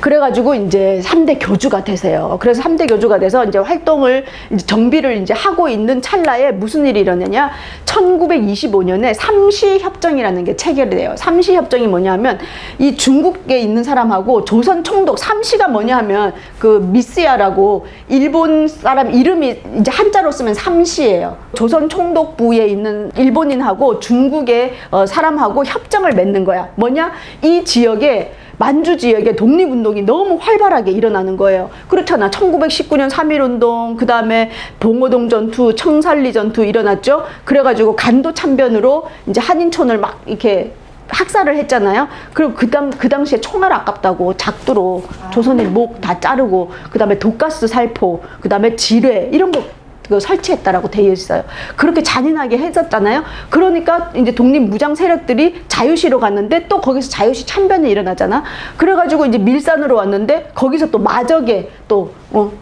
그래가지고 이제 3대 교주가 되세요. 그래서 3대 교주가 돼서 이제 활동을, 이제 정비를 이제 하고 있는 찰나에 무슨 일이 일어나냐. 1925년에 삼시협정이라는 게 체결이 돼요. 삼시협정이 뭐냐면, 이 중국에 있는 사람하고 조선 총독, 삼시가 뭐냐 하면, 그 미스야라고 일본 사람 이름이 이제 한자로 쓰면 삼시예요. 조선 총독부에 있는 일본인하고 중국의 사람하고 협정을 맺는 거야. 뭐냐? 이 지역에, 만주 지역에 독립운동이 너무 활발하게 일어나는 거예요. 그렇잖아. 1919년 3.1운동, 그 다음에 봉오동 전투, 청산리 전투 일어났죠. 그래가지고 간도 참변으로 이제 한인촌을 막 이렇게 학살을 했잖아요. 그리고 그 당시에 총알 아깝다고 작두로 조선인 목 다 자르고, 그 다음에 독가스 살포, 그 다음에 지뢰, 이런 거 설치했다라고 되어 있어요. 그렇게 잔인하게 했었잖아요. 그러니까 이제 독립무장 세력들이 자유시로 갔는데 또 거기서 자유시 참변이 일어나잖아. 그래가지고 이제 밀산으로 왔는데 거기서 또 마적에 또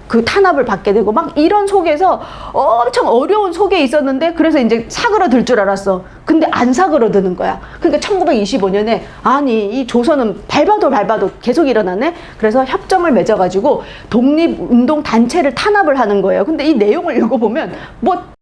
그 탄압을 받게 되고, 막 이런 속에서 엄청 어려운 속에 있었는데, 그래서 이제 사그러들 줄 알았어. 근데 안 사그러드는 거야. 그러니까 1925년에 아니 이 조선은 밟아도 계속 일어나네. 그래서 협정을 맺어가지고 독립운동 단체를 탄압을 하는 거예요. 근데 이 내용을 읽어보면 뭐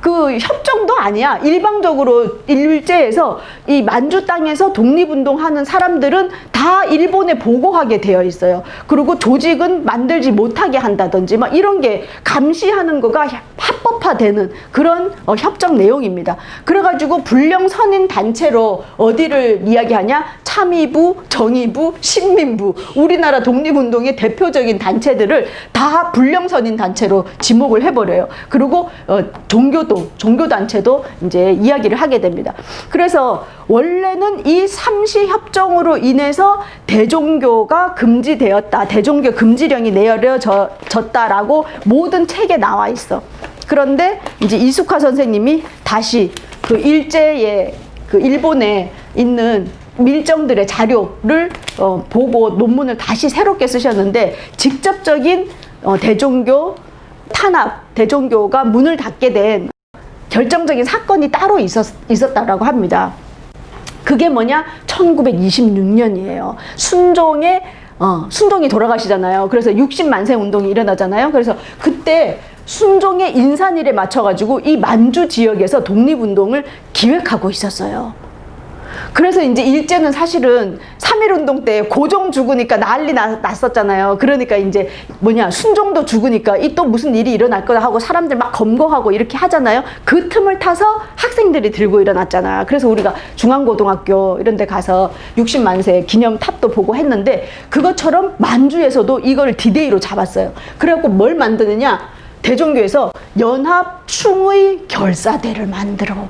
그 협정도 아니야. 일방적으로 일제에서 이 만주 땅에서 독립운동하는 사람들은 다 일본에 보고하게 되어 있어요. 그리고 조직은 만들지 못하게 한다든지 막 이런 게 감시하는 거가 합법화되는 그런 협정 내용입니다. 그래가지고 불령 선인 단체로 어디를 이야기하냐? 참의부, 정의부, 신민부, 우리나라 독립운동의 대표적인 단체들을 다 불령 선인 단체로 지목을 해버려요. 그리고 종교단체도 이제 이야기를 하게 됩니다. 그래서 원래는 이 삼시협정으로 인해서 대종교가 금지되었다. 대종교 금지령이 내려졌다라고 모든 책에 나와 있어. 그런데 이제 이숙화 선생님이 다시 그 일제의 그 일본에 있는 밀정들의 자료를 보고 논문을 다시 새롭게 쓰셨는데, 직접적인 대종교 탄압, 대종교가 문을 닫게 된 결정적인 사건이 따로 있었다라고 합니다. 그게 뭐냐? 1926년이에요. 순종이 돌아가시잖아요. 그래서 60만세 운동이 일어나잖아요. 그래서 그때 순종의 인산일에 맞춰가지고 이 만주 지역에서 독립운동을 기획하고 있었어요. 그래서 이제 일제는 사실은 3.1운동 때 고종 죽으니까 난리 났었잖아요. 그러니까 이제 순종도 죽으니까 이 또 무슨 일이 일어날 거다 하고 사람들 막 검거하고 이렇게 하잖아요. 그 틈을 타서 학생들이 들고 일어났잖아. 그래서 우리가 중앙고등학교 이런 데 가서 60만세 기념탑도 보고 했는데, 그것처럼 만주에서도 이걸 디데이로 잡았어요. 그래갖고 뭘 만드느냐? 대종교에서 연합충의 결사대를 만들어.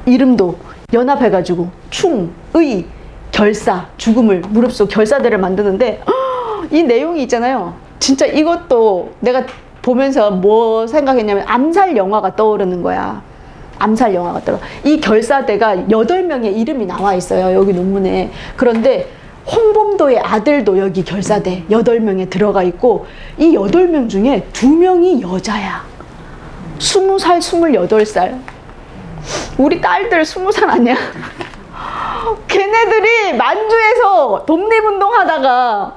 이름도 연합해가지고 충의 결사, 죽음을 무릅쓰고 결사대를 만드는데, 이 내용이 있잖아요. 진짜 이것도 내가 보면서 뭐 생각했냐면 암살 영화가 떠오르는 거야. 암살 영화가 떠오르. 이 결사대가 8명의 이름이 나와 있어요, 여기 논문에. 그런데 홍범도의 아들도 여기 결사대 8명에 들어가 있고, 이 8명 중에 2명이 여자야. 20살, 28살. 우리 딸들 20살 아니야? 걔네들이 만주에서 독립운동 하다가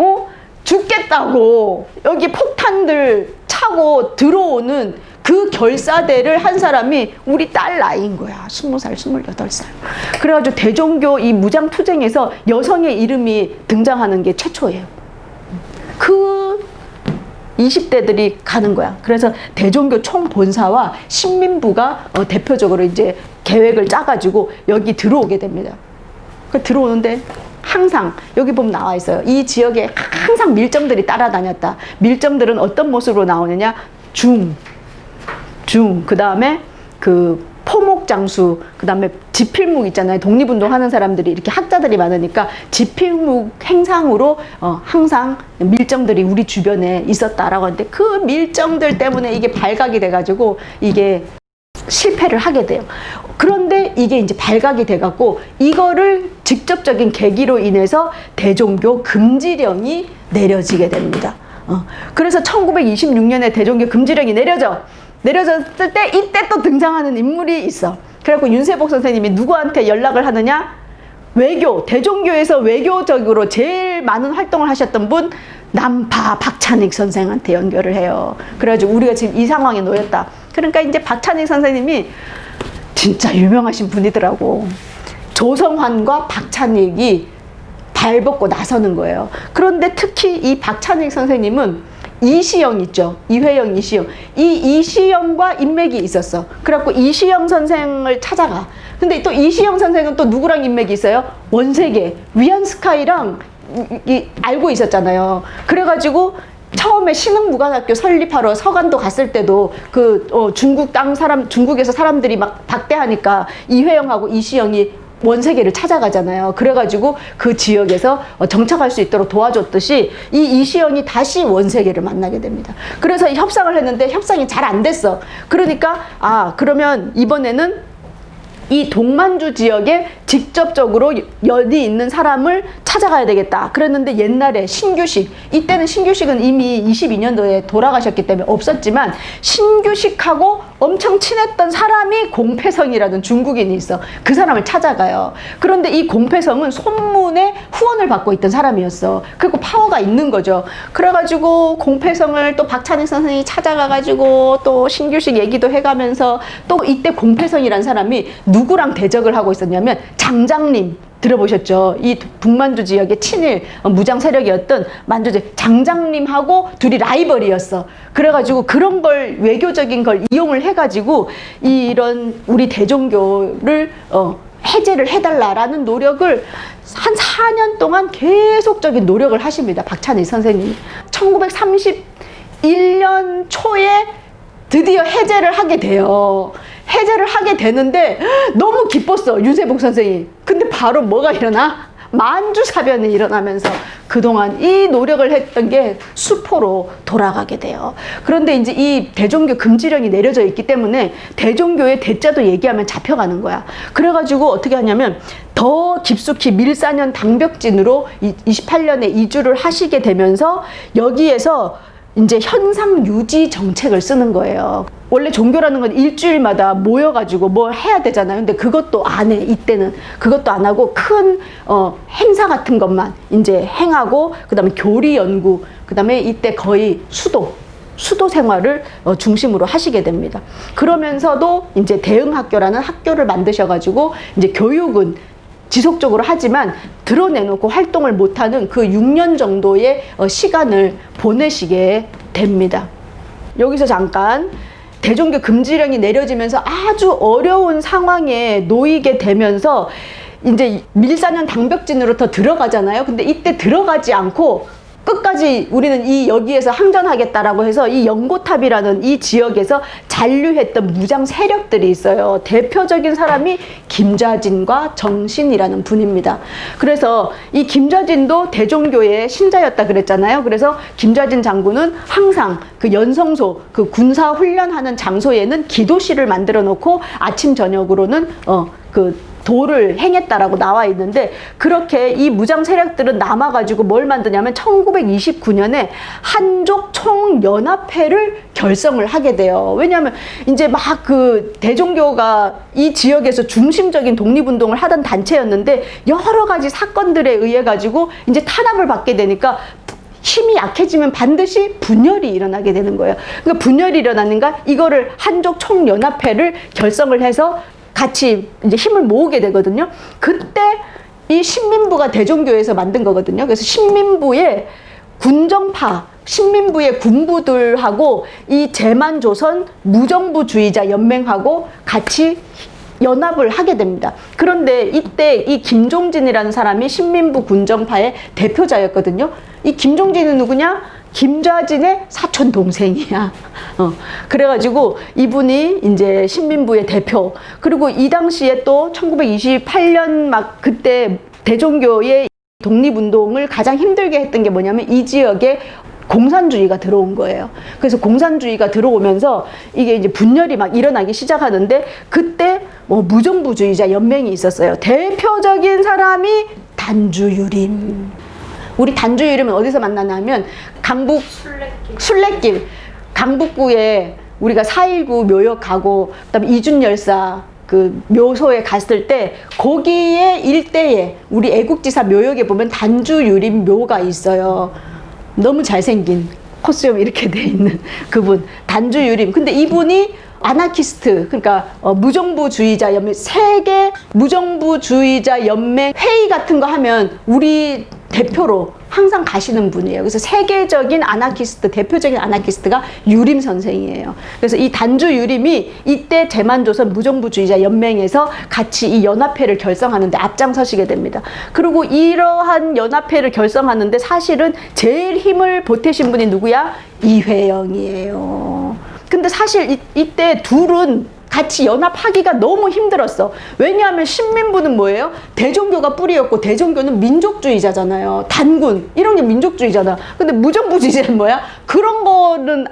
죽겠다고 여기 폭탄들 차고 들어오는 그 결사대를 한 사람이 우리 딸 나이인 거야. 20살, 28살. 그래가지고 대종교 이 무장투쟁에서 여성의 이름이 등장하는 게 최초예요. 그 20대들이 가는 거야. 그래서 대종교 총본사와 신민부가 대표적으로 이제 계획을 짜가지고 여기 들어오게 됩니다. 들어오는데 항상 여기 보면 나와 있어요. 이 지역에 항상 밀정들이 따라다녔다. 밀정들은 어떤 모습으로 나오느냐? 그 다음에 그 포목장수, 그 다음에 지필묵 있잖아요. 독립운동 하는 사람들이 이렇게 학자들이 많으니까 지필묵 행상으로 항상 밀정들이 우리 주변에 있었다라고 하는데, 그 밀정들 때문에 이게 발각이 돼가지고 이게 실패를 하게 돼요. 그런데 이게 이제 발각이 돼갖고 이거를 직접적인 계기로 인해서 대종교 금지령이 내려지게 됩니다. 그래서 1926년에 대종교 금지령이 내려졌을 때 이때 또 등장하는 인물이 있어. 그래갖고 윤세복 선생님이 누구한테 연락을 하느냐? 외교, 대종교에서 외교적으로 제일 많은 활동을 하셨던 분 남파 박찬익 선생한테 연결을 해요. 그래가지고 우리가 지금 이 상황에 놓였다. 그러니까 이제 박찬익 선생님이 진짜 유명하신 분이더라고. 조성환과 박찬익이 발벗고 나서는 거예요. 그런데 특히 이 박찬익 선생님은 이시영 있죠. 이회영, 이시영. 이 이시영과 인맥이 있었어. 그래갖고 이시영 선생을 찾아가. 근데 또 이시영 선생은 또 누구랑 인맥이 있어요? 원세계, 위안스카이랑 알고 있었잖아요. 그래가지고 처음에 신흥무관학교 설립하러 서간도 갔을 때도 중국 땅 사람, 중국에서 사람들이 막 박대하니까 이회영하고 이시영이 원세계를 찾아가잖아요. 그래가지고 그 지역에서 정착할 수 있도록 도와줬듯이 이 이시영이 다시 원세계를 만나게 됩니다. 그래서 협상을 했는데 협상이 잘 안 됐어. 그러니까 그러면 이번에는 이 동만주 지역에 직접적으로 연이 있는 사람을 찾아가야 되겠다. 그랬는데 옛날에 신규식, 이때는 신규식은 이미 22년도에 돌아가셨기 때문에 없었지만 신규식하고 엄청 친했던 사람이 공패성이라는 중국인이 있어. 그 사람을 찾아가요. 그런데 이 공패성은 손문에 후원을 받고 있던 사람이었어. 그리고 파워가 있는 거죠. 그래가지고 공패성을 또 박찬익 선생님이 찾아가가지고 또 신규식 얘기도 해가면서 또 이때 공패성이라는 사람이 누구랑 대적을 하고 있었냐면 장장림 들어보셨죠? 이 북만주 지역의 친일 무장 세력이었던 만주제 장장림하고 둘이 라이벌이었어. 그래가지고 그런 걸 외교적인 걸 이용을 해가지고 이런 우리 대종교를 해제를 해달라라는 노력을 한 4년 동안 계속적인 노력을 하십니다. 박찬익 선생님이. 1931년 초에 드디어 해제를 하게 돼요. 해제를 하게 되는데 너무 기뻤어, 윤세복 선생이. 근데 바로 뭐가 일어나? 만주사변이 일어나면서 그동안 이 노력을 했던 게 수포로 돌아가게 돼요. 그런데 이제 이 대종교 금지령이 내려져 있기 때문에 대종교의 대자도 얘기하면 잡혀가는 거야. 그래가지고 어떻게 하냐면 더 깊숙이 밀사년 당벽진으로 28년에 이주를 하시게 되면서 여기에서 이제 현상 유지 정책을 쓰는 거예요. 원래 종교라는 건 일주일마다 모여가지고 뭘 해야 되잖아요. 근데 그것도 안 해. 이때는 그것도 안 하고 큰 행사 같은 것만 이제 행하고, 그다음에 교리 연구, 그다음에 이때 거의 수도 생활을 중심으로 하시게 됩니다. 그러면서도 이제 대응학교라는 학교를 만드셔가지고 이제 교육은 지속적으로 하지만 드러내놓고 활동을 못하는 그 6년 정도의 시간을 보내시게 됩니다. 여기서 잠깐 대종교 금지령이 내려지면서 아주 어려운 상황에 놓이게 되면서 이제 밀사년 당벽진으로 더 들어가잖아요. 근데 이때 들어가지 않고 끝까지 우리는 여기에서 항전하겠다라고 해서 이 연고탑이라는 이 지역에서 잔류했던 무장 세력들이 있어요. 대표적인 사람이 김좌진과 정신이라는 분입니다. 그래서 이 김좌진도 대종교의 신자였다 그랬잖아요. 그래서 김좌진 장군은 항상 그 연성소, 그 군사 훈련하는 장소에는 기도실을 만들어 놓고 아침 저녁으로는 도를 행했다라고 나와 있는데, 그렇게 이 무장 세력들은 남아가지고 뭘 만드냐면 1929년에 한족 총연합회를 결성을 하게 돼요. 왜냐하면 이제 막 그 대종교가 이 지역에서 중심적인 독립운동을 하던 단체였는데 여러 가지 사건들에 의해 가지고 이제 탄압을 받게 되니까 힘이 약해지면 반드시 분열이 일어나게 되는 거예요. 그러니까 분열이 일어나는가, 이거를 한족 총연합회를 결성을 해서 같이 이제 힘을 모으게 되거든요. 그때 이 신민부가 대종교에서 만든 거거든요. 그래서 신민부의 군정파, 신민부의 군부들하고 이 제만조선 무정부주의자 연맹하고 같이 연합을 하게 됩니다. 그런데 이때 이 김종진이라는 사람이 신민부 군정파의 대표자였거든요. 이 김종진은 누구냐? 김좌진의 사촌 동생이야. 그래가지고 이분이 이제 신민부의 대표. 그리고 이 당시에 또 1928년 막 그때 대종교의 독립운동을 가장 힘들게 했던 게 뭐냐면 이 지역에 공산주의가 들어온 거예요. 그래서 공산주의가 들어오면서 이게 이제 분열이 막 일어나기 시작하는데, 그때 무정부주의자 연맹이 있었어요. 대표적인 사람이 단주유림. 우리 단주유림은 어디서 만나냐면 강북 순례길 강북구에 우리가 4.19 묘역 가고, 그다음에 이준열사 그 묘소에 갔을 때 거기에 일대에 우리 애국지사 묘역에 보면 단주유림 묘가 있어요. 너무 잘생긴 코스염 이렇게 돼 있는 그분 단주유림. 근데 이분이 아나키스트, 그러니까 무정부주의자 연맹, 세계 무정부주의자 연맹 회의 같은 거 하면 우리 대표로 항상 가시는 분이에요. 그래서 세계적인 아나키스트, 대표적인 아나키스트가 유림 선생이에요. 그래서 이 단주 유림이 이때 대만조선 무정부주의자 연맹에서 같이 이 연합회를 결성하는데 앞장서시게 됩니다. 그리고 이러한 연합회를 결성하는데 사실은 제일 힘을 보태신 분이 누구야? 이회영이에요. 근데 사실 이때 둘은 같이 연합하기가 너무 힘들었어. 왜냐하면 신민부는 뭐예요? 대종교가 뿌리였고 대종교는 민족주의자잖아요. 단군 이런 게 민족주의잖아. 근데 무정부주의자는 뭐야? 그런 거는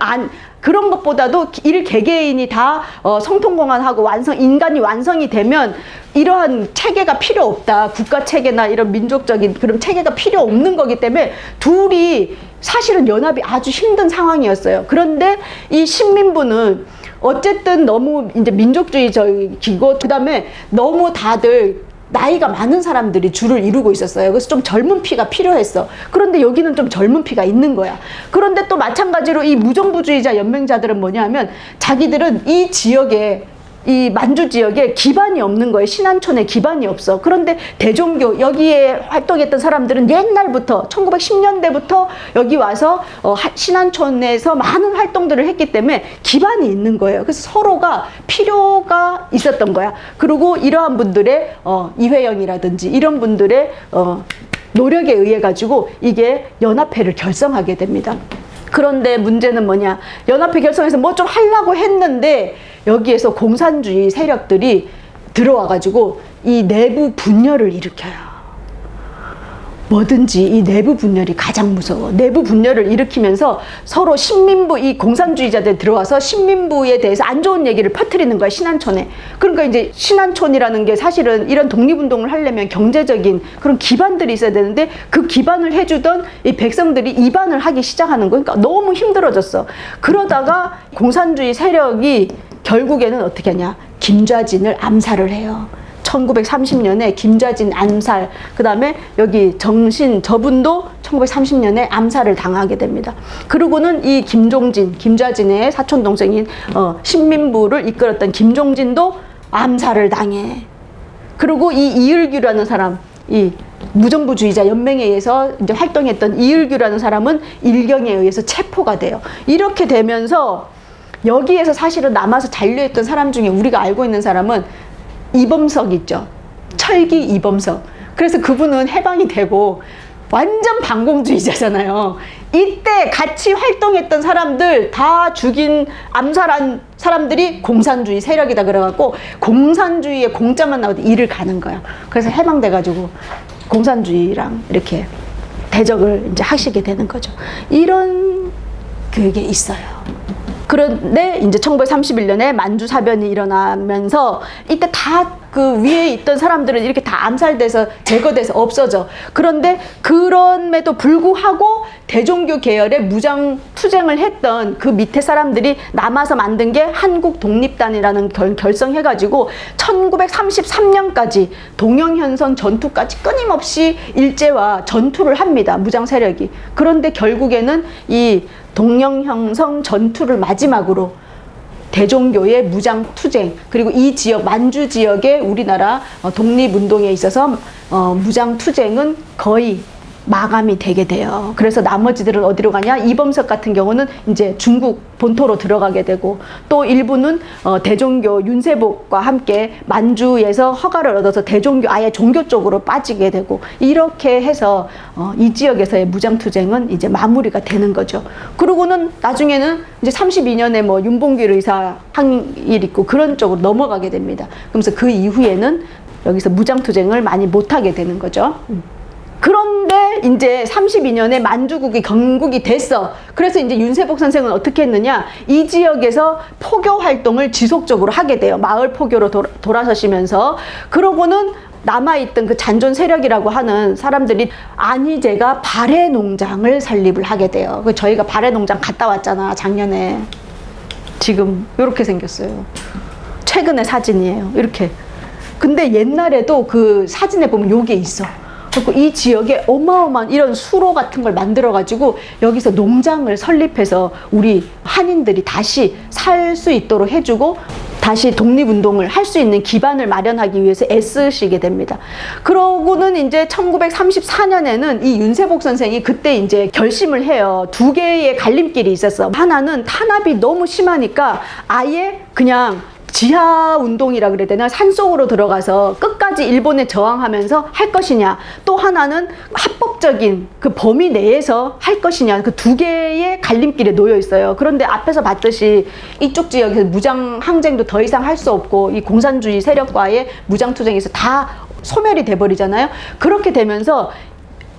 그런 것보다도 개개인이 다 성통공헌하고 인간이 완성이 되면 이러한 체계가 필요 없다. 국가 체계나 이런 민족적인 그런 체계가 필요 없는 거기 때문에 둘이 사실은 연합이 아주 힘든 상황이었어요. 그런데 이 신민부는 어쨌든 너무 이제 민족주의적이고 그다음에 너무 다들 나이가 많은 사람들이 줄을 이루고 있었어요. 그래서 좀 젊은 피가 필요했어. 그런데 여기는 좀 젊은 피가 있는 거야. 그런데 또 마찬가지로 이 무정부주의자 연맹자들은 뭐냐 하면 자기들은 이 지역에 이 만주 지역에 기반이 없는 거예요. 신안촌에 기반이 없어. 그런데 대종교 여기에 활동했던 사람들은 옛날부터 1910년대부터 여기 와서 신안촌에서 많은 활동들을 했기 때문에 기반이 있는 거예요. 그래서 서로가 필요가 있었던 거야. 그리고 이러한 분들의 이회영이라든지 이런 분들의 노력에 의해 가지고 이게 연합회를 결성하게 됩니다. 그런데 문제는 뭐냐? 연합회 결성해서 뭐 좀 하려고 했는데 여기에서 공산주의 세력들이 들어와가지고 이 내부 분열을 일으켜요. 뭐든지 이 내부 분열이 가장 무서워. 내부 분열을 일으키면서 서로 신민부, 이 공산주의자들 들어와서 신민부에 대해서 안 좋은 얘기를 퍼뜨리는 거야, 신안촌에. 그러니까 이제 신안촌이라는 게 사실은 이런 독립운동을 하려면 경제적인 그런 기반들이 있어야 되는데 그 기반을 해주던 이 백성들이 이반을 하기 시작하는 거야. 그러니까 너무 힘들어졌어. 그러다가 공산주의 세력이 결국에는 어떻게 하냐? 김좌진을 암살을 해요. 1930년에 김좌진 암살, 그 다음에 여기 정신 저분도 1930년에 암살을 당하게 됩니다. 그리고는 이 김좌진의 사촌 동생인 신민부를 이끌었던 김종진도 암살을 당해. 그리고 이 이을규라는 사람, 이 무정부주의자 연맹에 의해서 이제 활동했던 이을규라는 사람은 일경에 의해서 체포가 돼요. 이렇게 되면서 여기에서 사실은 남아서 잔류했던 사람 중에 우리가 알고 있는 사람은 이범석 있죠. 철기 이범석. 그래서 그분은 해방이 되고 완전 반공주의자잖아요. 이때 같이 활동했던 사람들 다 암살한 사람들이 공산주의 세력이다 그래갖고 공산주의의 공짜만 나오도 이를 가는 거야. 그래서 해방돼가지고 공산주의랑 이렇게 대적을 이제 하시게 되는 거죠. 이런 그게 있어요. 그런데 이제 1931년에 만주사변이 일어나면서 이때 다 그 위에 있던 사람들은 이렇게 다 암살돼서 제거돼서 없어져. 그런데 그럼에도 불구하고 대종교 계열의 무장 투쟁을 했던 그 밑에 사람들이 남아서 만든 게 한국독립단이라는 결성해가지고 1933년까지 동영현선 전투까지 끊임없이 일제와 전투를 합니다. 무장 세력이. 그런데 결국에는 이 동영형성 전투를 마지막으로 대종교의 무장 투쟁, 그리고 이 지역 만주 지역의 우리나라 독립운동에 있어서 무장 투쟁은 거의 마감이 되게 돼요. 그래서 나머지들은 어디로 가냐? 이범석 같은 경우는 이제 중국 본토로 들어가게 되고, 또 일부는 대종교 윤세복과 함께 만주에서 허가를 얻어서 대종교 아예 종교 쪽으로 빠지게 되고, 이렇게 해서 이 지역에서의 무장투쟁은 이제 마무리가 되는 거죠. 그러고는 나중에는 이제 32년에 뭐 윤봉길 의사 항일 있고 그런 쪽으로 넘어가게 됩니다. 그러면서 그 이후에는 여기서 무장투쟁을 많이 못하게 되는 거죠. 그런데 이제 32년에 만주국이 건국이 됐어. 그래서 이제 윤세복 선생은 어떻게 했느냐? 이 지역에서 포교 활동을 지속적으로 하게 돼요. 마을 포교로 돌아서시면서. 그러고는 남아있던 그 잔존 세력이라고 하는 사람들이 안희제가 발해 농장을 설립을 하게 돼요. 저희가 발해 농장 갔다 왔잖아, 작년에. 지금 이렇게 생겼어요. 최근의 사진이에요. 이렇게. 근데 옛날에도 그 사진에 보면 요게 있어. 그리고 이 지역에 어마어마한 이런 수로 같은 걸 만들어가지고 여기서 농장을 설립해서 우리 한인들이 다시 살 수 있도록 해주고 다시 독립운동을 할 수 있는 기반을 마련하기 위해서 애쓰시게 됩니다. 그러고는 이제 1934년에는 이 윤세복 선생이 그때 이제 결심을 해요. 두 개의 갈림길이 있었어. 하나는 탄압이 너무 심하니까 아예 그냥 지하 운동이라 그래야 되나? 산속으로 들어가서 끝까지 일본에 저항하면서 할 것이냐, 또 하나는 합법적인 그 범위 내에서 할 것이냐, 그 두 개의 갈림길에 놓여 있어요. 그런데 앞에서 봤듯이 이쪽 지역에서 무장 항쟁도 더 이상 할 수 없고 이 공산주의 세력과의 무장 투쟁에서 다 소멸이 돼버리잖아요. 그렇게 되면서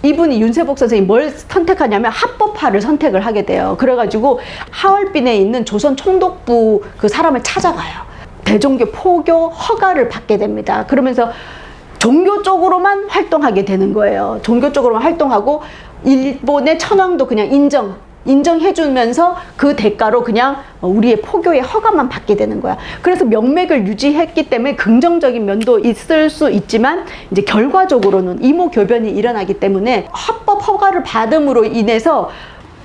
이분이 윤세복 선생이 뭘 선택하냐면 합법화를 선택을 하게 돼요. 그래가지고 하얼빈에 있는 조선 총독부 그 사람을 찾아가요. 대종교 포교 허가를 받게 됩니다. 그러면서 종교 쪽으로만 활동하게 되는 거예요. 종교 쪽으로만 활동하고 일본의 천황도 그냥 인정해주면서 그 대가로 그냥 우리의 포교의 허가만 받게 되는 거야. 그래서 명맥을 유지했기 때문에 긍정적인 면도 있을 수 있지만 이제 결과적으로는 이모교변이 일어나기 때문에 합법 허가를 받음으로 인해서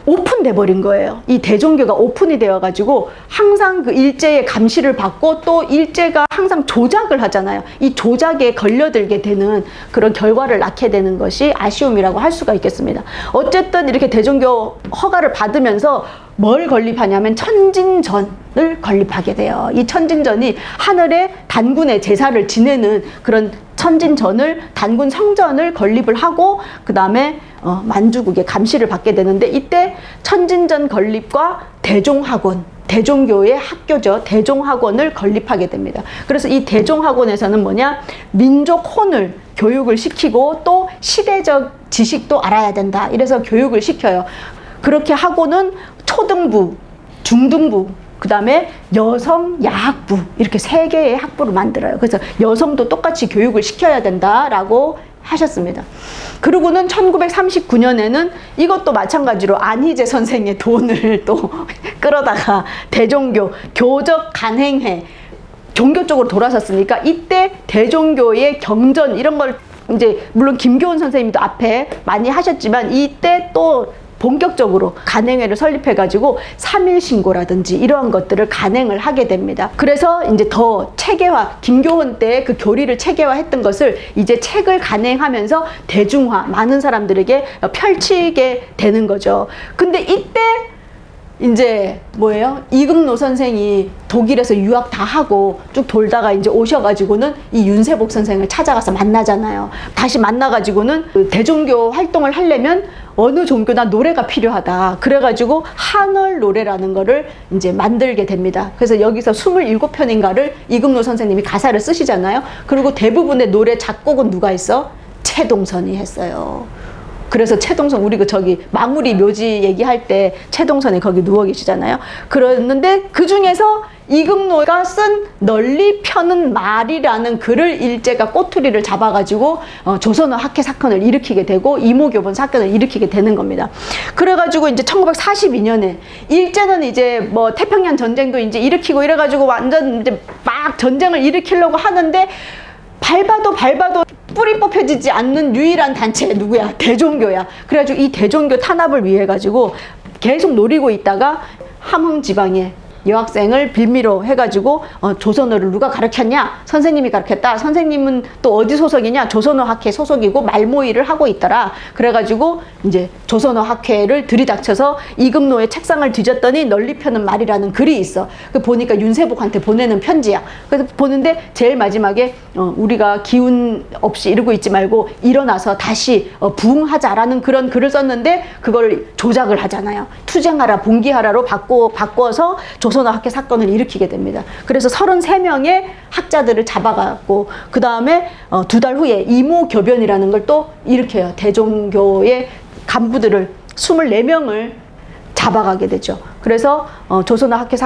오픈돼 버린 거예요. 이 대종교가 오픈이 되어가지고 항상 그 일제의 감시를 받고 또 일제가 항상 조작을 하잖아요. 이 조작에 걸려들게 되는 그런 결과를 낳게 되는 것이 아쉬움이라고 할 수가 있겠습니다. 어쨌든 이렇게 대종교 허가를 받으면서 뭘 건립하냐면 천진전을 건립하게 돼요. 이 천진전이 하늘의 단군의 제사를 지내는 그런 천진전을, 단군 성전을 건립을 하고 그 다음에 만주국의 감시를 받게 되는데, 이때 천진전 건립과 대종학원, 대종교의 학교죠. 대종학원을 건립하게 됩니다. 그래서 이 대종학원에서는 뭐냐, 민족 혼을 교육을 시키고 또 시대적 지식도 알아야 된다. 이래서 교육을 시켜요. 그렇게 하고는 초등부, 중등부, 그 다음에 여성 야학부, 이렇게 세 개의 학부를 만들어요. 그래서 여성도 똑같이 교육을 시켜야 된다라고 하셨습니다. 그리고는 1939년에는 이것도 마찬가지로 안희재 선생의 돈을 또 끌어다가 대종교 교적 간행회, 종교 쪽으로 돌아섰으니까 이때 대종교의 경전 이런 걸 이제 물론 김교훈 선생님도 앞에 많이 하셨지만 이때 또 본격적으로 간행회를 설립해가지고 3.1 신고라든지 이러한 것들을 간행을 하게 됩니다. 그래서 이제 더 체계화, 김교훈 때 그 교리를 체계화했던 것을 이제 책을 간행하면서 대중화, 많은 사람들에게 펼치게 되는 거죠. 근데 이때 이제 뭐예요? 이금노 선생이 독일에서 유학 다 하고 쭉 돌다가 이제 오셔가지고는 이 윤세복 선생을 찾아가서 만나잖아요. 다시 만나가지고는 그 대종교 활동을 하려면 어느 종교나 노래가 필요하다. 그래가지고 한얼 노래라는 거를 이제 만들게 됩니다. 그래서 여기서 27편인가를 이금노 선생님이 가사를 쓰시잖아요. 그리고 대부분의 노래 작곡은 누가 했어? 최동선이 했어요. 그래서 최동선, 우리 그 저기 마무리 묘지 얘기할 때 최동선이 거기 누워 계시잖아요. 그러는데 그 중에서 이금노가 쓴 널리 펴는 말이라는 글을 일제가 꼬투리를 잡아가지고 조선어 학회 사건을 일으키게 되고 이모교본 사건을 일으키게 되는 겁니다. 그래가지고 이제 1942년에 일제는 이제 뭐 태평양 전쟁도 이제 일으키고 이래가지고 완전 이제 막 전쟁을 일으키려고 하는데 밟아도 뿌리 뽑혀지지 않는 유일한 단체 누구야? 대종교야. 그래가지고 이 대종교 탄압을 위해 가지고 계속 노리고 있다가 함흥 지방에 여학생을 빌미로 해가지고 조선어를 누가 가르쳤냐? 선생님이 가르쳤다. 선생님은 또 어디 소속이냐? 조선어 학회 소속이고 말모의를 하고 있더라. 그래가지고 이제 조선어 학회를 들이닥쳐서 이금노의 책상을 뒤졌더니 널리 펴는 말이라는 글이 있어. 그 보니까 윤세복한테 보내는 편지야. 그래서 보는데 제일 마지막에 우리가 기운 없이 이러고 있지 말고 일어나서 다시 부흥하자라는 그런 글을 썼는데 그걸 조작을 하잖아요. 투쟁하라, 봉기하라로 바꿔서 조선어 학회 사건을 일으키게 됩니다. 그래서 33명의 학자들을 잡아갔고 그 다음에 2달 후에 이모교변이라는 걸 또 일으켜요. 대종교의 간부들을 24명을 잡아가게 되죠. 그래서 조선어 학회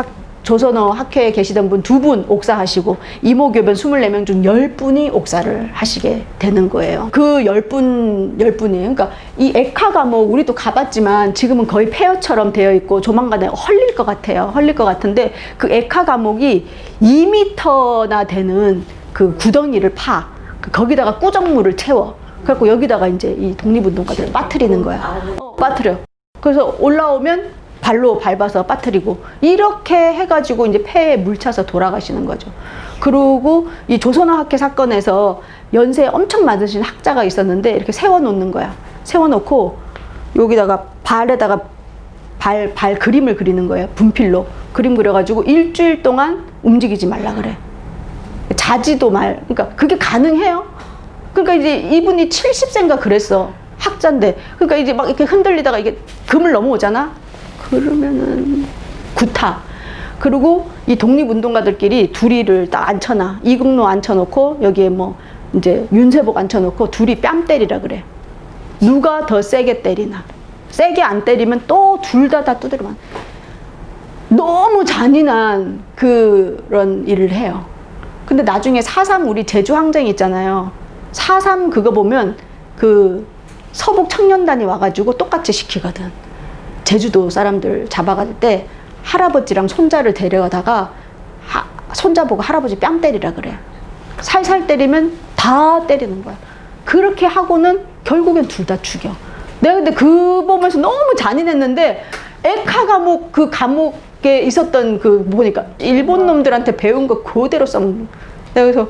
조선어 학회에 계시던 분 2분 옥사하시고 이모교변 24명 중 10분이 옥사를 하시게 되는 거예요. 그 10분이에요. 그러니까 이 액화 과목 우리도 가봤지만 지금은 거의 폐허처럼 되어 있고 조만간에 헐릴 것 같아요. 헐릴 것 같은데 그 액화 과목이 2m나 되는 그 구덩이를 파 거기다가 꾸정물을 채워. 그래갖고 여기다가 이제 이 독립운동가들을 빠뜨리는 거야. 빠뜨려. 그래서 올라오면 발로 밟아서 빠뜨리고 이렇게 해가지고 이제 폐에 물차서 돌아가시는 거죠. 그리고 이 조선어 학회 사건에서 연세 엄청 많으신 학자가 있었는데 이렇게 세워놓는 거야. 세워놓고 여기다가 발에다가 발 그림을 그리는 거예요. 분필로 그림 그려가지고 일주일 동안 움직이지 말라 그래. 자지도 말. 그러니까 그게 가능해요. 그러니까 이제 이분이 70세인가 그랬어. 학자인데. 그러니까 이제 막 이렇게 흔들리다가 이게 금을 넘어오잖아. 그러면은 구타. 그리고 이 독립운동가들끼리 둘이를 딱 앉혀놔. 이국노 앉혀놓고 여기에 뭐 이제 윤세복 앉혀놓고 둘이 뺨 때리라 그래. 누가 더 세게 때리나. 세게 안 때리면 또 둘 다 두드리면 너무 잔인한 그런 일을 해요. 근데 나중에 4.3 우리 제주 항쟁 있잖아요. 4.3 그거 보면 그 서북 청년단이 와가지고 똑같이 시키거든. 제주도 사람들 잡아갈 때 할아버지랑 손자를 데려가다가 손자 보고 할아버지 뺨 때리라 그래. 살살 때리면 다 때리는 거야. 그렇게 하고는 결국엔 둘 다 죽여. 내가 근데 그 보면서 너무 잔인했는데 액화 과목 그 감옥에 있었던 그 보니까 일본 놈들한테 배운 거 그대로 써먹는. 내가 그래서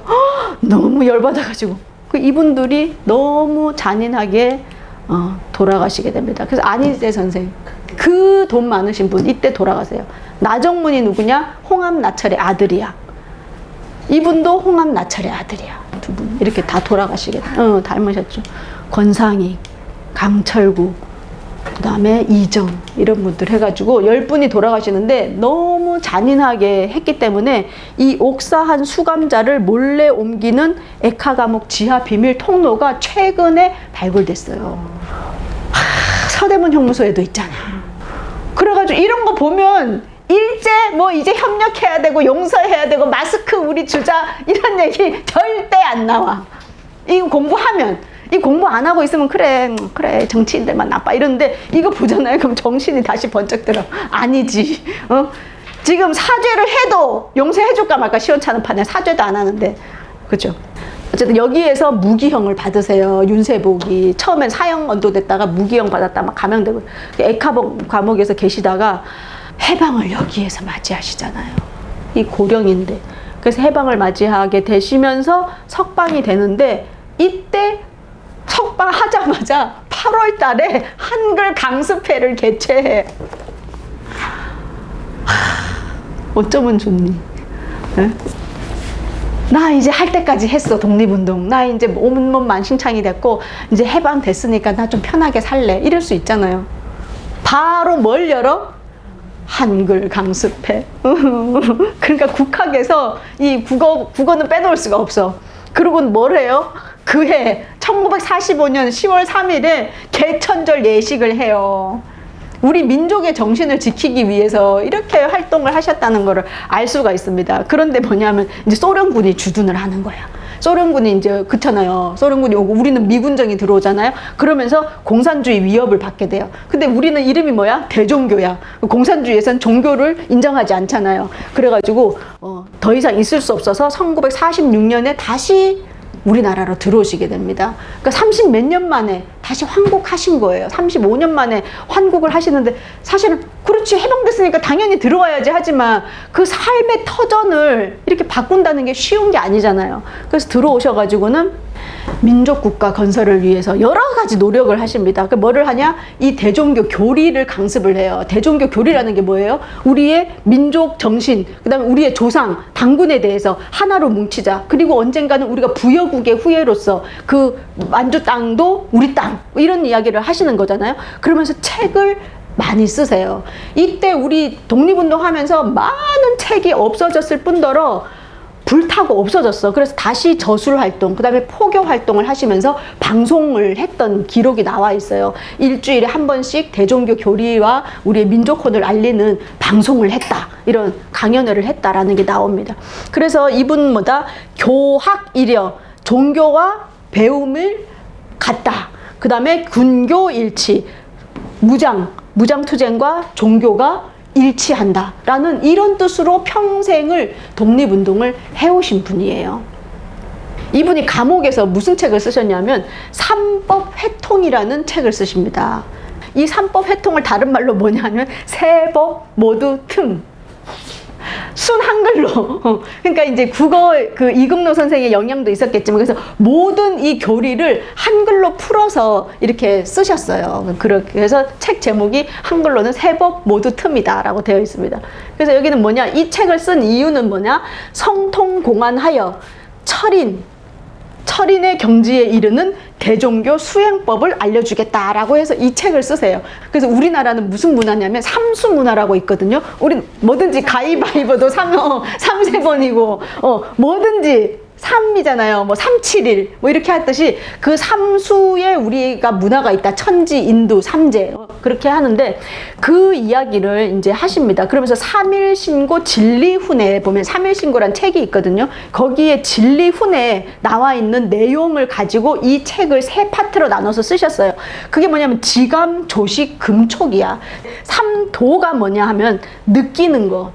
너무 열받아가지고 그 이분들이 너무 잔인하게 돌아가시게 됩니다. 그래서 안희재 선생 그 돈 많으신 분 이때 돌아가세요. 나정문이 누구냐? 홍합나철의 아들이야. 이분도 홍합나철의 아들이야. 2분 이렇게 다 돌아가시게 닮으셨죠. 권상익, 강철구, 그 다음에 이정 이런 분들 해가지고 10분이 돌아가시는데 너무 잔인하게 했기 때문에 이 옥사한 수감자를 몰래 옮기는 액화 감옥 지하 비밀 통로가 최근에 발굴됐어요. 서대문 형무소에도 있잖아. 그래가지고 이런 거 보면 일제 뭐 이제 협력해야 되고 용서해야 되고 마스크 우리 주자 이런 얘기 절대 안 나와. 이거 공부하면. 이 공부 안 하고 있으면 그래 정치인들만 나빠 이러는데 이거 보잖아요. 그럼 정신이 다시 번쩍 들어. 아니지. 지금 사죄를 해도 용서해줄까 말까 시원찮은 판에 사죄도 안 하는데. 그죠? 어쨌든 여기에서 무기형을 받으세요. 윤세복이 처음엔 사형 언도됐다가 무기형 받았다 막 감형되고 액화 감옥에서 계시다가 해방을 여기에서 맞이하시잖아요. 이 고령인데. 그래서 해방을 맞이하게 되시면서 석방이 되는데 이때 석방 하자마자 8월 달에 한글 강습회를 개최해. 어쩌면 좋니? 네? 나 이제 할 때까지 했어. 독립운동. 나 이제 온몸 만신창이 됐고 이제 해방됐으니까 나 좀 편하게 살래. 이럴 수 있잖아요. 바로 뭘 열어? 한글 강습회. 그러니까 국학에서 이 국어는 빼놓을 수가 없어. 그리고 뭘 해요? 그해 1945년 10월 3일에 개천절 예식을 해요. 우리 민족의 정신을 지키기 위해서 이렇게 활동을 하셨다는 것을 알 수가 있습니다. 그런데 뭐냐면 이제 소련군이 주둔을 하는 거야. 소련군이 이제 그렇잖아요. 소련군이 오고 우리는 미군정이 들어오잖아요. 그러면서 공산주의 위협을 받게 돼요. 근데 우리는 이름이 뭐야? 대종교야. 공산주의에선 종교를 인정하지 않잖아요. 그래가지고 더 이상 있을 수 없어서 1946년에 다시 우리나라로 들어오시게 됩니다. 그러니까 30 몇 년 만에 다시 환국하신 거예요. 35년 만에 환국을 하시는데 사실은 그렇지 해방됐으니까 당연히 들어와야지 하지만 그 삶의 터전을 이렇게 바꾼다는 게 쉬운 게 아니잖아요. 그래서 들어오셔가지고는 민족국가 건설을 위해서 여러 가지 노력을 하십니다. 그러니까 뭐를 하냐? 이 대종교 교리를 강습을 해요. 대종교 교리라는 게 뭐예요? 우리의 민족 정신, 그 다음에 우리의 조상, 당군에 대해서 하나로 뭉치자. 그리고 언젠가는 우리가 부여국의 후예로서 그 만주 땅도 우리 땅 이런 이야기를 하시는 거잖아요. 그러면서 책을 많이 쓰세요. 이때 우리 독립운동 하면서 많은 책이 없어졌을 뿐더러 불타고 없어졌어. 그래서 다시 저술 활동, 그 다음에 포교 활동을 하시면서 방송을 했던 기록이 나와 있어요. 일주일에 한 번씩 대종교 교리와 우리의 민족혼을 알리는 방송을 했다. 이런 강연회를 했다라는 게 나옵니다. 그래서 이분마다 교학일여, 종교와 배움을 갖다. 그 다음에 군교일치, 무장투쟁과 종교가 일치한다라는 이런 뜻으로 평생을 독립운동을 해오신 분이에요. 이분이 감옥에서 무슨 책을 쓰셨냐면 삼법회통이라는 책을 쓰십니다. 이 삼법회통을 다른 말로 뭐냐면 세법 모두 틈. 순 한글로. 그러니까 이제 국어 그 이금노 선생의 영향도 있었겠지만 그래서 모든 이 교리를 한글로 풀어서 이렇게 쓰셨어요. 그렇게 해서 책 제목이 한글로는 세법 모두 틈이다라고 되어 있습니다. 그래서 여기는 뭐냐? 이 책을 쓴 이유는 뭐냐? 성통공안하여 철인의 경지에 이르는 대종교 수행법을 알려주겠다라고 해서 이 책을 쓰세요. 그래서 우리나라는 무슨 문화냐면 삼수 문화라고 있거든요. 우리 뭐든지 가위바위보도 3세번이고 뭐든지 3이잖아요. 뭐 371, 뭐 이렇게 했듯이 그 삼수에 우리가 문화가 있다. 천지, 인두, 삼재. 그렇게 하는데 그 이야기를 이제 하십니다. 그러면서 삼일신고 진리훈에 보면 삼일신고란 책이 있거든요. 거기에 진리훈에 나와 있는 내용을 가지고 이 책을 세 파트로 나눠서 쓰셨어요. 그게 뭐냐면 지감, 조식, 금촉이야. 삼도가 뭐냐 하면 느끼는 거.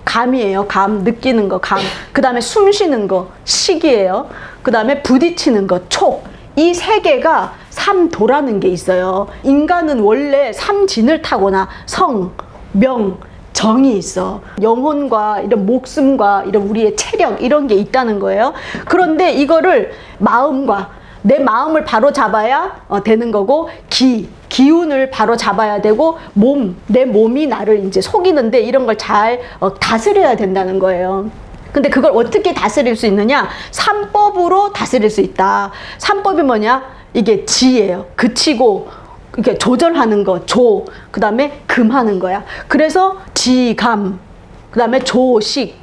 감이에요. 감, 느끼는 거, 감. 그 다음에 숨 쉬는 거, 식이에요. 그 다음에 부딪히는 거, 촉. 이 세 개가 삼도라는 게 있어요. 인간은 원래 삼진을 타거나 성, 명, 정이 있어. 영혼과 이런 목숨과 이런 우리의 체력 이런 게 있다는 거예요. 그런데 이거를 마음과 내 마음을 바로 잡아야 되는 거고 기운을 바로 잡아야 되고 내 몸이 나를 이제 속이는데 이런 걸 잘 다스려야 된다는 거예요. 근데 그걸 어떻게 다스릴 수 있느냐? 삼법으로 다스릴 수 있다. 삼법이 뭐냐? 이게 지예요. 그치고 이렇게 조절하는 거, 그 다음에 금하는 거야. 그래서 지감, 그 다음에 조식,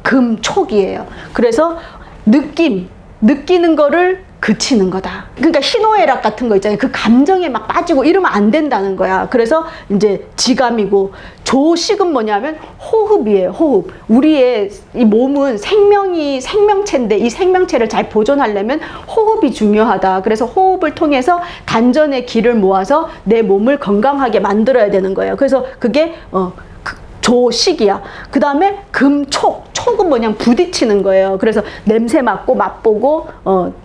금촉이에요. 그래서 느끼는 거를 그치는 거다. 그러니까 희노애락 같은 거 있잖아요. 그 감정에 막 빠지고 이러면 안 된다는 거야. 그래서 이제 지감이고 조식은 뭐냐면 호흡이에요. 호흡. 우리의 이 몸은 생명체인데 이 생명체를 잘 보존하려면 호흡이 중요하다. 그래서 호흡을 통해서 단전의 기를 모아서 내 몸을 건강하게 만들어야 되는 거예요. 그래서 그게 조식이야. 그 다음에 촉은 뭐냐면 부딪히는 거예요. 그래서 냄새 맡고 맛보고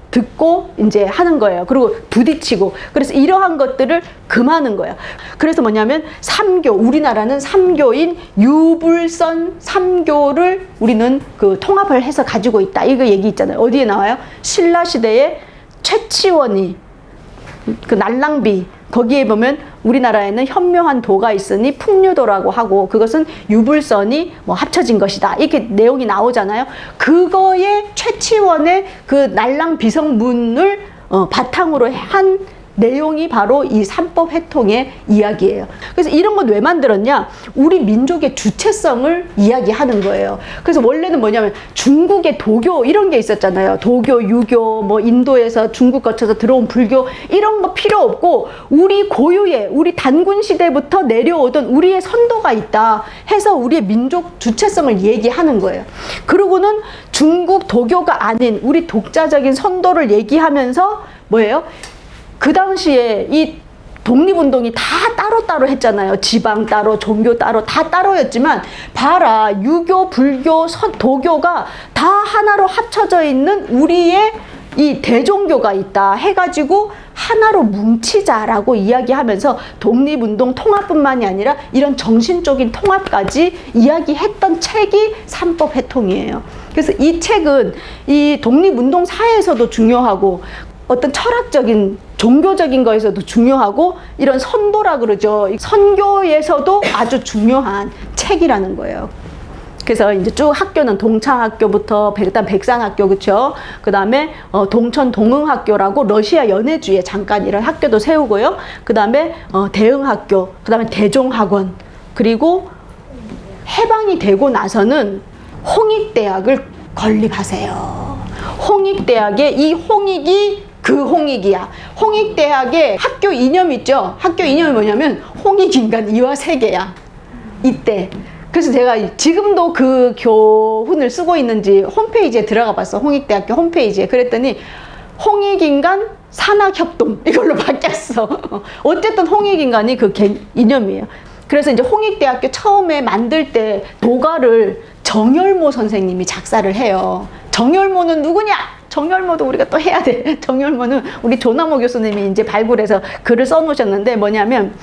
듣고 이제 하는 거예요. 그리고 부딪히고. 그래서 이러한 것들을 금하는 거예요. 그래서 뭐냐면 우리나라는 삼교인 유불선 삼교를 우리는 그 통합을 해서 가지고 있다. 이거 얘기 있잖아요. 어디에 나와요? 신라 시대에 최치원이 그 날랑비 거기에 보면 우리나라에는 현묘한 도가 있으니 풍류도라고 하고 그것은 유불선이 뭐 합쳐진 것이다. 이렇게 내용이 나오잖아요. 그거의 최치원의 그 날랑비성문을 바탕으로 한 내용이 바로 이 삼법회통의 이야기예요. 그래서 이런 건 왜 만들었냐? 우리 민족의 주체성을 이야기하는 거예요. 그래서 원래는 뭐냐면 중국의 도교 이런 게 있었잖아요. 도교, 유교, 뭐 인도에서 중국 거쳐서 들어온 불교 이런 거 필요 없고 우리 고유의 우리 단군 시대부터 내려오던 우리의 선도가 있다 해서 우리의 민족 주체성을 얘기하는 거예요. 그리고는 중국 도교가 아닌 우리 독자적인 선도를 얘기하면서 뭐예요? 그 당시에 이 독립운동이 다 따로따로 했잖아요. 지방 따로, 종교 따로, 다 따로였지만 봐라. 유교, 불교, 도교가 다 하나로 합쳐져 있는 우리의 이 대종교가 있다 해가지고 하나로 뭉치자라고 이야기하면서 독립운동 통합뿐만이 아니라 이런 정신적인 통합까지 이야기했던 책이 삼법회통이에요. 그래서 이 책은 이 독립운동 사회에서도 중요하고 어떤 철학적인 종교적인 거에서도 중요하고 이런 선도라 그러죠. 선교에서도 아주 중요한 책이라는 거예요. 그래서 이제 쭉 학교는 동창학교부터 일단 백산학교 그렇죠. 그 다음에 동천 동흥학교라고 러시아 연해주에 잠깐 이런 학교도 세우고요. 그 다음에 대흥학교, 그 다음에 대종학원, 그리고 해방이 되고 나서는 홍익대학을 건립하세요. 홍익대학의 이 홍익이 그 홍익이야. 홍익대학의 학교 이념 있죠? 학교 이념이 뭐냐면 홍익인간 이화 세계야. 이때. 그래서 제가 지금도 그 교훈을 쓰고 있는지 홈페이지에 들어가 봤어. 홍익대학교 홈페이지에. 그랬더니 홍익인간 산학협동 이걸로 바뀌었어. 어쨌든 홍익인간이 그 이념이에요. 그래서 이제 홍익대학교 처음에 만들 때 도가를 정열모 선생님이 작사를 해요. 정열모는 누구냐? 정열모도 우리가 또 해야 돼. 정열모는 우리 조남호 교수님이 이제 발굴해서 글을 써놓으셨는데 뭐냐면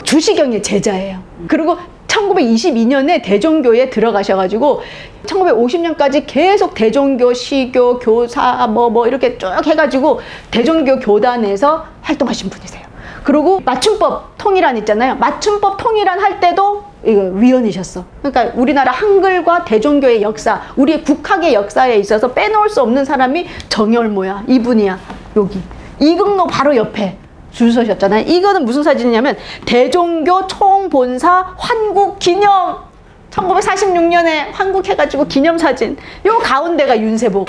주시경의 제자예요. 그리고 1922년에 대종교에 들어가셔가지고 1950년까지 계속 대종교, 시교, 교사 뭐 이렇게 쭉 해가지고 대종교 교단에서 활동하신 분이세요. 그리고 맞춤법 통일안 있잖아요. 맞춤법 통일안 할 때도 이거 위원이셨어. 그러니까 우리나라 한글과 대종교의 역사, 우리의 국학의 역사에 있어서 빼놓을 수 없는 사람이 정열모야. 이분이야. 여기 이금로 바로 옆에 줄 서셨잖아요. 이거는 무슨 사진이냐면 대종교 총본사 환국기념 1946년에 환국해가지고 기념사진. 요 가운데가 윤세복,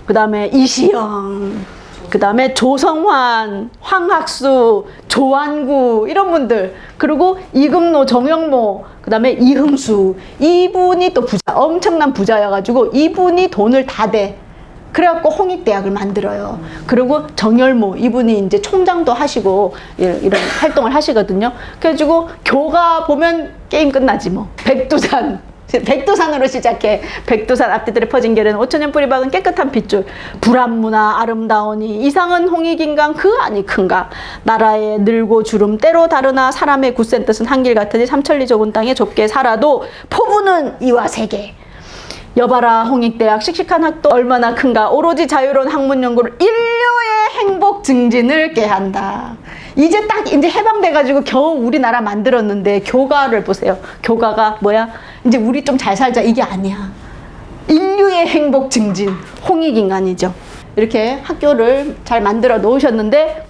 그 다음에 이시영, 그 다음에 조성환, 황학수, 조한구 이런 분들, 그리고 이금노, 정영모, 그 다음에 이흥수. 이분이 또 부자, 엄청난 부자여가지고 이분이 돈을 다 대. 그래갖고 홍익대학을 만들어요. 그리고 정열모 이분이 이제 총장도 하시고 이런 활동을 하시거든요. 그래가지고 교가 보면 게임 끝나지 뭐. 백두산으로 시작해. 백두산 앞뒤들에 퍼진 결은 5천년 뿌리 박은 깨끗한 핏줄. 불합문화 아름다우니 이상은 홍익인간 그 아니 큰가. 나라에 늘고 주름 때로 다르나 사람의 굳센 뜻은 한길 같으니 삼천리 좁은 땅에 좁게 살아도 포부는 이와 세계. 여봐라 홍익대학 씩씩한 학도 얼마나 큰가. 오로지 자유로운 학문 연구를 인류의 행복 증진을 꾀한다. 이제 딱 이제 해방돼가지고 겨우 우리나라 만들었는데 교가를 보세요. 교가가 뭐야? 이제 우리 좀 잘 살자 이게 아니야. 인류의 행복 증진 홍익인간이죠. 이렇게 학교를 잘 만들어 놓으셨는데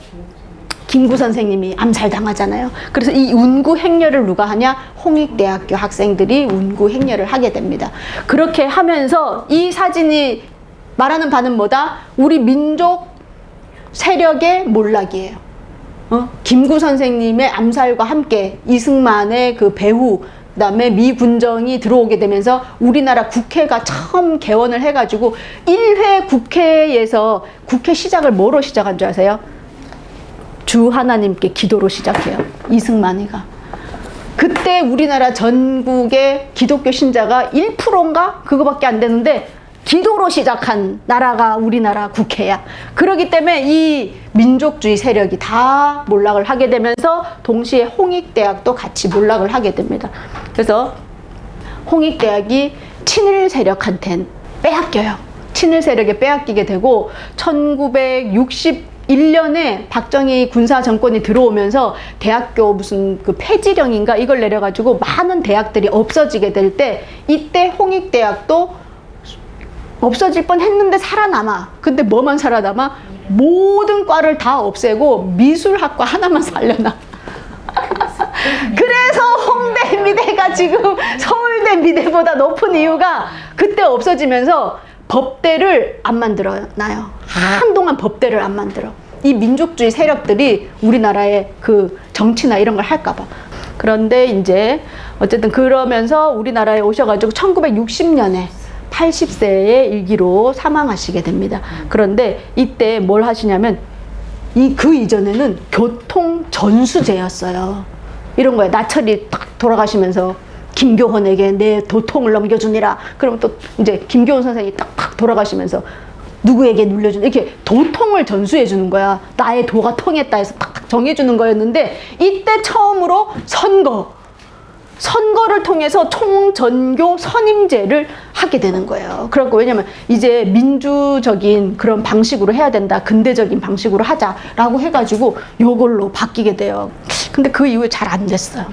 김구 선생님이 암살당하잖아요. 그래서 이 운구 행렬을 누가 하냐? 홍익대학교 학생들이 운구 행렬을 하게 됩니다. 그렇게 하면서 이 사진이 말하는 바는 뭐다? 우리 민족 세력의 몰락이에요. 김구 선생님의 암살과 함께 이승만의 그 배후, 그 다음에 미군정이 들어오게 되면서 우리나라 국회가 처음 개원을 해가지고 1회 국회에서 국회 시작을 뭐로 시작한 줄 아세요? 주 하나님께 기도로 시작해요. 이승만이가. 그때 우리나라 전국의 기독교 신자가 1%인가? 그거밖에 안 되는데 기도로 시작한 나라가 우리나라 국회야. 그렇기 때문에 이 민족주의 세력이 다 몰락을 하게 되면서 동시에 홍익대학도 같이 몰락을 하게 됩니다. 그래서 홍익대학이 친일 세력한테는 빼앗겨요. 친일 세력에 빼앗기게 되고 1961년에 박정희 군사 정권이 들어오면서 대학교 무슨 그 폐지령인가 이걸 내려가지고 많은 대학들이 없어지게 될 때 이때 홍익대학도 없어질 뻔 했는데 살아남아. 근데 뭐만 살아남아? 모든 과를 다 없애고 미술학과 하나만 살려놔. 그래서 홍대 미대가 지금 서울대 미대보다 높은 이유가 그때 없어지면서 법대를 안 만들어놔요. 한동안 법대를 안 만들어. 이 민족주의 세력들이 우리나라의 그 정치나 이런 걸 할까봐. 그런데 이제 어쨌든 그러면서 우리나라에 오셔가지고 1960년에 80세의 일기로 사망하시게 됩니다. 그런데 이때 뭘 하시냐면 그 이전에는 교통 전수제였어요. 이런 거예요. 나철이 딱 돌아가시면서 김교헌에게 내 도통을 넘겨주니라. 그러면 또 이제 김교헌 선생이 딱 돌아가시면서 누구에게 눌려주는 이렇게 도통을 전수해 주는 거야. 나의 도가 통했다 해서 딱 정해주는 거였는데 이때 처음으로 선거를 통해서 총전교 선임제를 하게 되는 거예요. 그렇고 왜냐면 이제 민주적인 그런 방식으로 해야 된다. 근대적인 방식으로 하자라고 해가지고 요걸로 바뀌게 돼요. 근데 그 이후에 잘 안 됐어요.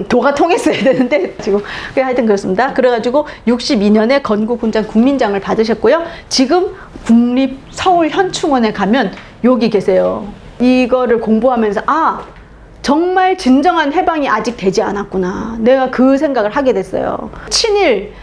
도가 통했어야 되는데 지금 하여튼 그렇습니다. 그래가지고 62년에 건국훈장 국민장을 받으셨고요. 지금 국립 서울 현충원에 가면 여기 계세요. 이거를 공부하면서 정말 진정한 해방이 아직 되지 않았구나. 내가 그 생각을 하게 됐어요. 친일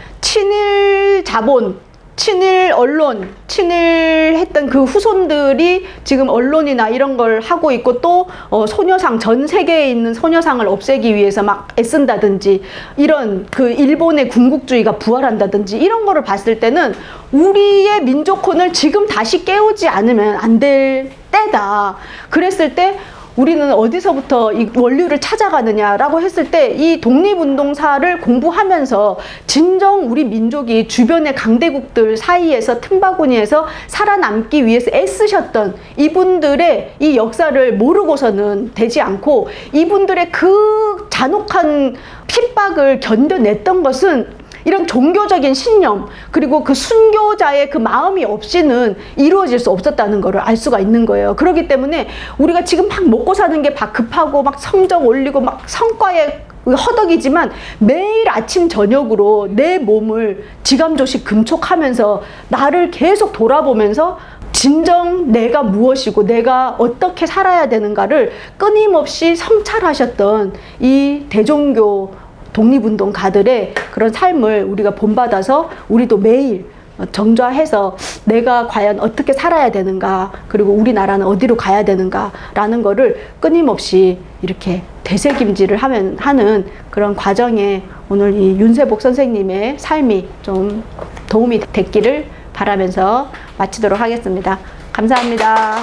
자본, 친일 언론, 친일했던 그 후손들이 지금 언론이나 이런 걸 하고 있고, 또 소녀상, 전 세계에 있는 소녀상을 없애기 위해서 막 애쓴다든지, 이런 그 일본의 군국주의가 부활한다든지, 이런 거를 봤을 때는 우리의 민족혼을 지금 다시 깨우지 않으면 안 될 때다. 그랬을 때 우리는 어디서부터 이 원류를 찾아가느냐라고 했을 때, 이 독립운동사를 공부하면서 진정 우리 민족이 주변의 강대국들 사이에서 틈바구니에서 살아남기 위해서 애쓰셨던 이분들의 이 역사를 모르고서는 되지 않고, 이분들의 그 잔혹한 핍박을 견뎌냈던 것은 이런 종교적인 신념, 그리고 그 순교자의 그 마음이 없이는 이루어질 수 없었다는 것을 알 수가 있는 거예요. 그렇기 때문에 우리가 지금 막 먹고 사는 게 막 급하고 막 성적 올리고 막 성과에 허덕이지만, 매일 아침 저녁으로 내 몸을 지감조식 금촉하면서 나를 계속 돌아보면서 진정 내가 무엇이고 내가 어떻게 살아야 되는가를 끊임없이 성찰하셨던 이 대종교 독립운동가들의 그런 삶을 우리가 본받아서 우리도 매일 정좌해서 내가 과연 어떻게 살아야 되는가, 그리고 우리나라는 어디로 가야 되는가 라는 거를 끊임없이 이렇게 되새김질을 하는 그런 과정에 오늘 이 윤세복 선생님의 삶이 좀 도움이 됐기를 바라면서 마치도록 하겠습니다. 감사합니다.